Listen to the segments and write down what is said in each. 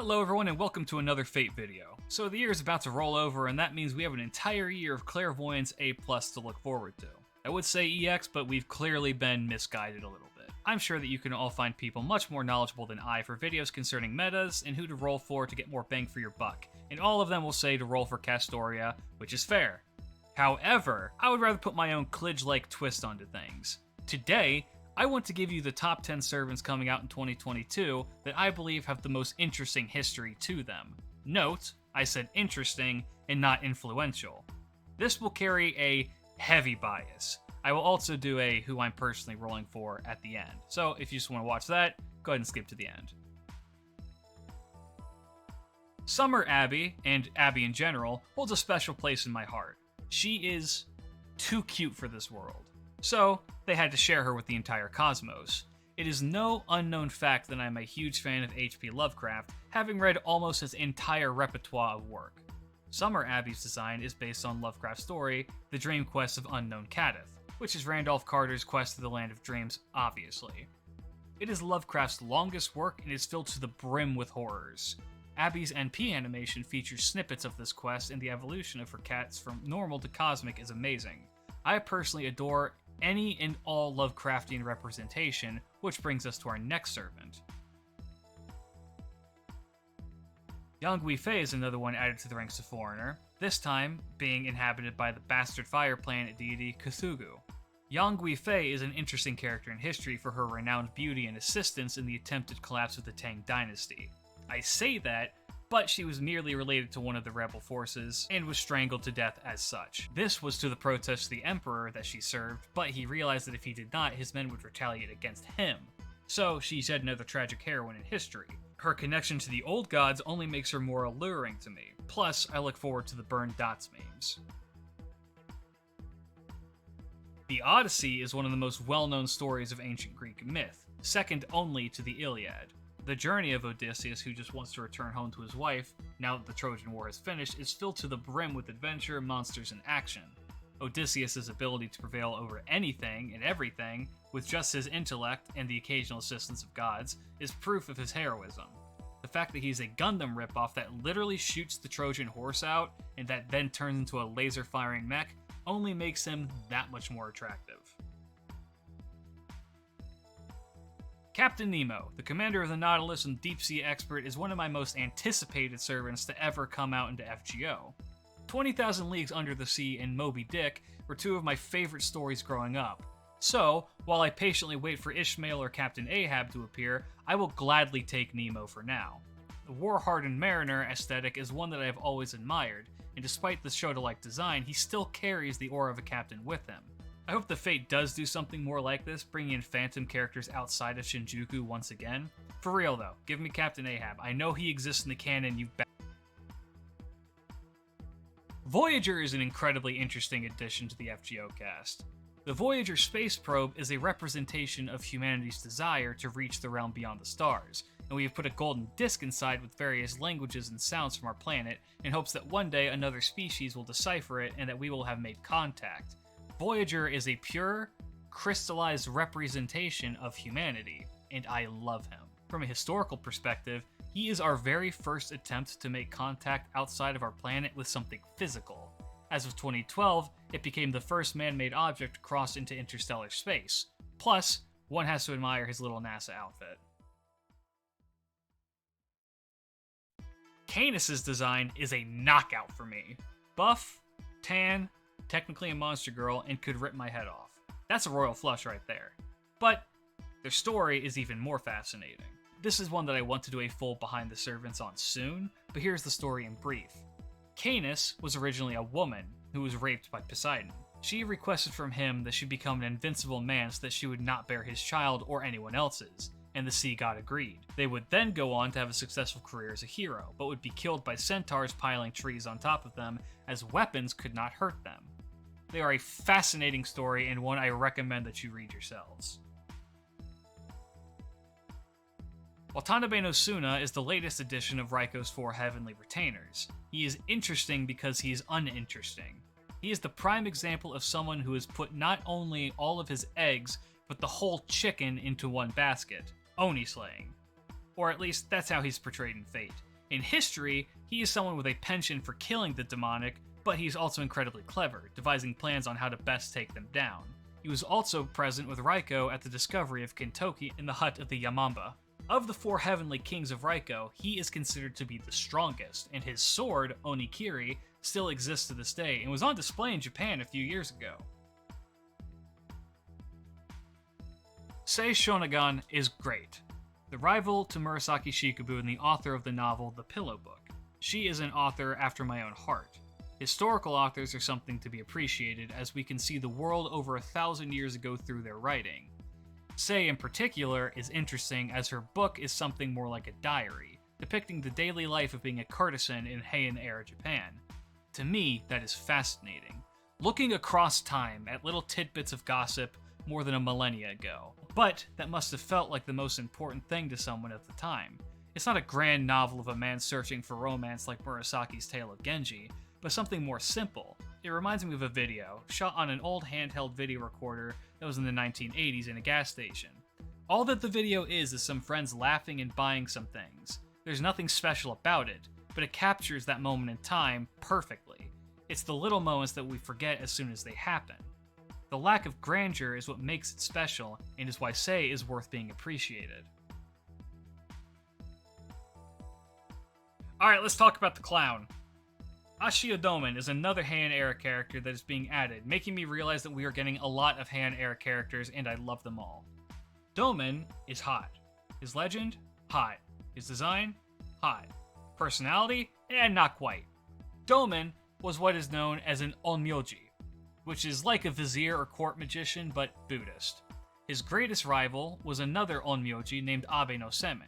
Hello everyone and welcome to another Fate video. So the year is about to roll over and that means we have an entire year of Clairvoyance A+ to look forward to. I would say EX, but we've clearly been misguided a little bit. I'm sure that you can all find people much more knowledgeable than I for videos concerning metas and who to roll for to get more bang for your buck, and all of them will say to roll for Castoria, which is fair. However, I would rather put my own klidge-like twist onto things. Today, I want to give you the top 10 servants coming out in 2022 that I believe have the most interesting history to them. Note, I said interesting and not influential. This will carry a heavy bias. I will also do a who I'm personally rolling for at the end. So if you just want to watch that, go ahead and skip to the end. Summer Abby, and Abby in general, holds a special place in my heart. She is too cute for this world. So, they had to share her with the entire cosmos. It is no unknown fact that I'm a huge fan of H.P. Lovecraft, having read almost his entire repertoire of work. Summer Abby's design is based on Lovecraft's story, The Dream Quest of Unknown Kadith, which is Randolph Carter's quest to the Land of Dreams, obviously. It is Lovecraft's longest work and is filled to the brim with horrors. Abby's NP animation features snippets of this quest, and the evolution of her cats from normal to cosmic is amazing. I personally adore any and all Lovecraftian representation, which brings us to our next servant. Yang Weifei is another one added to the ranks of Foreigner, this time being inhabited by the bastard fire planet deity Cthulhu. Yang Weifei is an interesting character in history for her renowned beauty and assistance in the attempted collapse of the Tang dynasty. I say that, but she was merely related to one of the rebel forces and was strangled to death as such. This was to the protest of the emperor that she served, but he realized that if he did not, his men would retaliate against him. So she's yet another tragic heroine in history. Her connection to the old gods only makes her more alluring to me. Plus, I look forward to the burned dots memes. The Odyssey is one of the most well-known stories of ancient Greek myth, second only to the Iliad. The journey of Odysseus, who just wants to return home to his wife, now that the Trojan War is finished, is filled to the brim with adventure, monsters, and action. Odysseus' ability to prevail over anything and everything, with just his intellect and the occasional assistance of gods, is proof of his heroism. The fact that he's a Gundam ripoff that literally shoots the Trojan horse out, and that then turns into a laser-firing mech, only makes him that much more attractive. Captain Nemo, the commander of the Nautilus and deep-sea expert, is one of my most anticipated servants to ever come out into FGO. 20,000 Leagues Under the Sea and Moby Dick were two of my favorite stories growing up. So, while I patiently wait for Ishmael or Captain Ahab to appear, I will gladly take Nemo for now. The war-hardened mariner aesthetic is one that I have always admired, and despite the show-to-like design, he still carries the aura of a captain with him. I hope the Fate does do something more like this, bringing in phantom characters outside of Shinjuku once again. For real though, give me Captain Ahab. I know he exists in the canon, Voyager is an incredibly interesting addition to the FGO cast. The Voyager space probe is a representation of humanity's desire to reach the realm beyond the stars, and we have put a golden disc inside with various languages and sounds from our planet in hopes that one day another species will decipher it and that we will have made contact. Voyager is a pure, crystallized representation of humanity, and I love him. From a historical perspective, he is our very first attempt to make contact outside of our planet with something physical. As of 2012, it became the first man-made object to cross into interstellar space. Plus, one has to admire his little NASA outfit. Canis' design is a knockout for me. Buff, tan, technically a monster girl, and could rip my head off. That's a royal flush right there. But their story is even more fascinating. This is one that I want to do a full behind the servants on soon, but here's the story in brief. Canis was originally a woman who was raped by Poseidon. She requested from him that she become an invincible man so that she would not bear his child or anyone else's, and the sea god agreed. They would then go on to have a successful career as a hero, but would be killed by centaurs piling trees on top of them, as weapons could not hurt them. They are a fascinating story and one I recommend that you read yourselves. Watanabe no Suna is the latest edition of Raiko's 4 Heavenly Retainers. He is interesting because he is uninteresting. He is the prime example of someone who has put not only all of his eggs, but the whole chicken into one basket. Oni slaying. Or at least, that's how he's portrayed in Fate. In history, he is someone with a penchant for killing the demonic, but he's also incredibly clever, devising plans on how to best take them down. He was also present with Raiko at the discovery of Kintoki in the hut of the Yamamba. Of the 4 heavenly kings of Raiko, he is considered to be the strongest, and his sword, Onikiri, still exists to this day and was on display in Japan a few years ago. Sei Shonagon is great. The rival to Murasaki Shikabu and the author of the novel The Pillow Book. She is an author after my own heart. Historical authors are something to be appreciated, as we can see the world over 1,000 years ago through their writing. Sei, in particular, is interesting as her book is something more like a diary, depicting the daily life of being a courtesan in Heian-era Japan. To me, that is fascinating. Looking across time at little tidbits of gossip more than a millennia ago. But that must have felt like the most important thing to someone at the time. It's not a grand novel of a man searching for romance like Murasaki's Tale of Genji, but something more simple. It reminds me of a video, shot on an old handheld video recorder that was in the 1980s in a gas station. All that the video is some friends laughing and buying some things. There's nothing special about it, but it captures that moment in time perfectly. It's the little moments that we forget as soon as they happen. The lack of grandeur is what makes it special, and is why Sei is worth being appreciated. Alright, let's talk about the clown. Ashio Domen is another Heian-era character that is being added, making me realize that we are getting a lot of Heian-era characters, and I love them all. Domen is hot. His legend? Hot. His design? Hot. Personality? Not quite. Domen was what is known as an onmyoji, which is like a vizier or court magician, but Buddhist. His greatest rival was another onmyoji named Abe no Seme.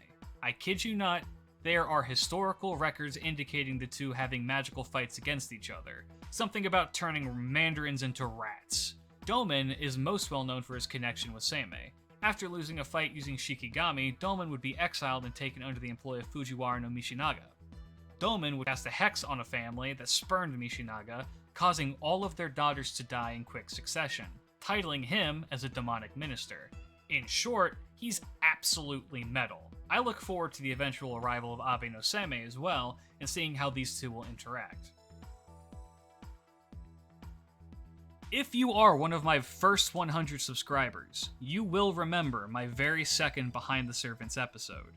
I kid you not, there are historical records indicating the two having magical fights against each other. Something about turning mandarins into rats. Domen is most well known for his connection with Seme. After losing a fight using Shikigami, Domen would be exiled and taken under the employ of Fujiwara no Michinaga. Domen would cast a hex on a family that spurned Michinaga, causing all of their daughters to die in quick succession, titling him as a demonic minister. In short, he's absolutely metal. I look forward to the eventual arrival of Abe no Seme as well, and seeing how these two will interact. If you are one of my first 100 subscribers, you will remember my very second Behind the Servants episode.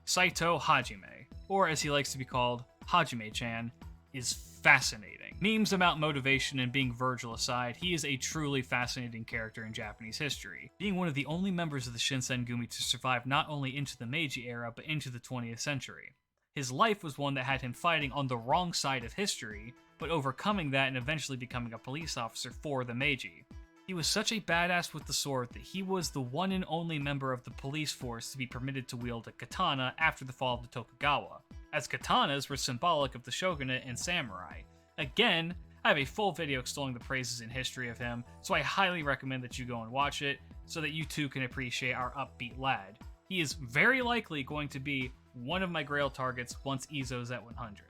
Saito Hajime, or as he likes to be called, Hajime-chan, is fascinating. Memes about motivation and being Virgil aside, he is a truly fascinating character in Japanese history, being one of the only members of the Shinsengumi to survive not only into the Meiji era, but into the 20th century. His life was one that had him fighting on the wrong side of history, but overcoming that and eventually becoming a police officer for the Meiji. He was such a badass with the sword that he was the one and only member of the police force to be permitted to wield a katana after the fall of the Tokugawa, as katanas were symbolic of the shogunate and samurai. Again, I have a full video extolling the praises and history of him, so I highly recommend that you go and watch it, so that you too can appreciate our upbeat lad. He is very likely going to be one of my grail targets once Izo's at 100.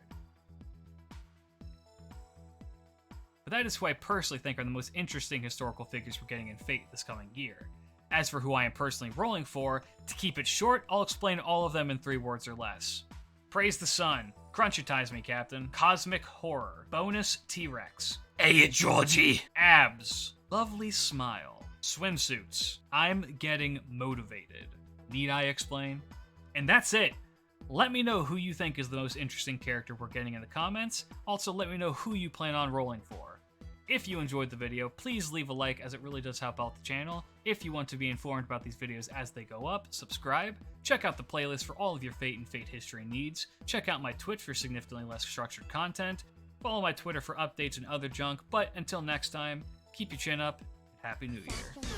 But that is who I personally think are the most interesting historical figures we're getting in Fate this coming year. As for who I am personally rolling for, to keep it short, I'll explain all of them in 3 words or less. Praise the sun. Crunchitize me, Captain. Cosmic Horror. Bonus T-Rex. Hey, Georgie! Abs. Lovely smile. Swimsuits. I'm getting motivated. Need I explain? And that's it. Let me know who you think is the most interesting character we're getting in the comments. Also, let me know who you plan on rolling for. If you enjoyed the video, please leave a like, as it really does help out the channel. If you want to be informed about these videos as they go up, subscribe. Check out the playlist for all of your Fate and Fate history needs. Check out my Twitch for significantly less structured content. Follow my Twitter for updates and other junk. But until next time, keep your chin up, and Happy New Year.